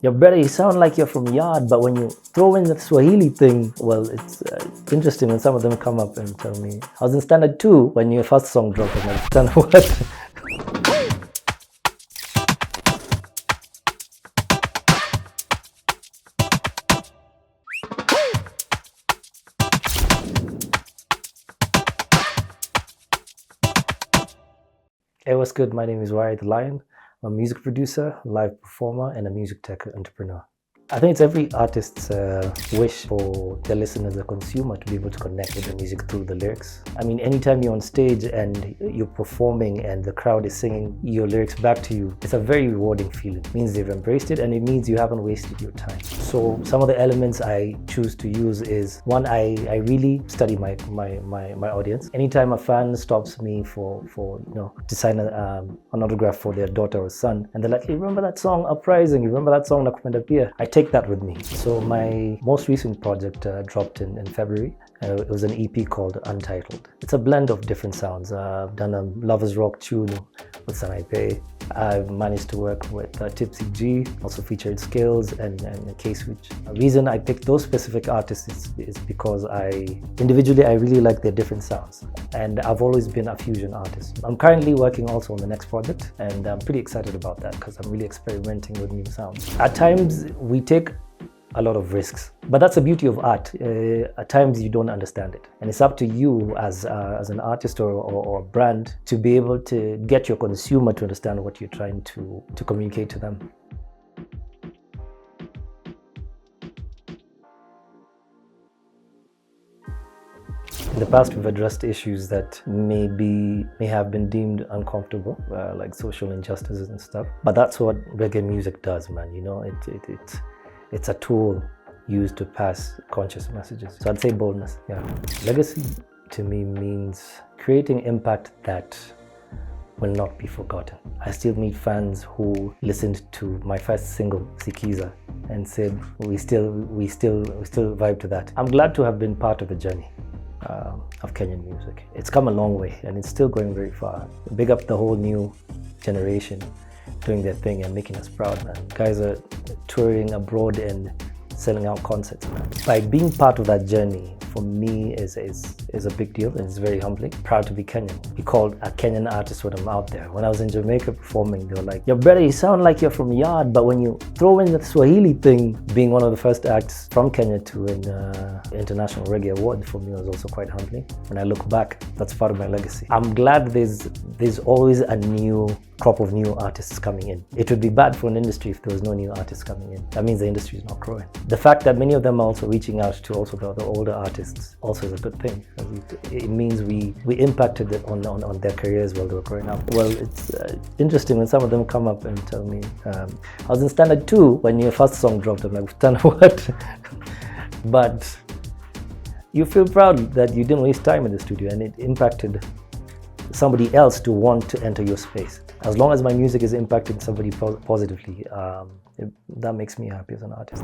Your brother, you sound like you're from Yard, but when you throw in the Swahili thing, well, it's interesting when some of them come up and tell me, I was in standard 2 when your first song dropped, and I'm standard what? Hey, what's good? My name is Wyre the Lion. I'm a music producer, live performer, and a music tech entrepreneur. I think it's every artist's wish for their listeners, the consumer, to be able to connect with the music through the lyrics. I mean, anytime you're on stage and you're performing and the crowd is singing your lyrics back to you, it's a very rewarding feeling. It means they've embraced it and it means you haven't wasted your time. So some of the elements I choose to use is, one, I really study my audience. Anytime a fan stops me for to sign an autograph for their daughter or son, and they're like, hey, remember that song Uprising? You remember that song Nakupenda Pia? I take that with me. So my most recent project dropped in February. It was an EP called Untitled. It's a blend of different sounds. I've done a lovers rock tune with Sanaipe. I've managed to work with Tipsy G, also featured Skills and K-Switch. The reason I picked those specific artists is because individually I really like their different sounds. And I've always been a fusion artist. I'm currently working also on the next project, and I'm pretty excited about that because I'm really experimenting with new sounds. At times we take a lot of risks, but that's the beauty of art. At times you don't understand it, and it's up to you as an artist or a brand to be able to get your consumer to understand what you're trying to communicate to them. In the past, we've addressed issues that may have been deemed uncomfortable, like social injustices and stuff. But that's what reggae music does, man. You know, it's a tool used to pass conscious messages. So I'd say boldness, yeah. Legacy to me means creating impact that will not be forgotten. I still meet fans who listened to my first single, Sikiza, and said, we still vibe to that. I'm glad to have been part of the journey of Kenyan music. It's come a long way and it's still going very far. Big up the whole new generation doing their thing and making us proud, man. Guys are touring abroad and selling out concerts, man. By being part of that journey, for me, is a big deal, and it's very humbling. Proud to be Kenyan. Be called a Kenyan artist when I'm out there. When I was in Jamaica performing, they were like, your brother, you sound like you're from Yard, but when you throw in the Swahili thing, being one of the first acts from Kenya to an International Reggae Award, for me was also quite humbling. When I look back, that's part of my legacy. I'm glad there's always a new crop of new artists coming in. It would be bad for an industry if there was no new artists coming in. That means the industry is not growing. The fact that many of them are also reaching out to also the older artists also is a good thing. It means we impacted on their careers while they were growing up. Well, it's interesting when some of them come up and tell me, I was in standard 2 when your first song dropped. I'm like, standard what? But you feel proud that you didn't waste time in the studio and it impacted somebody else to want to enter your space. As long as my music is impacting somebody positively, that makes me happy as an artist.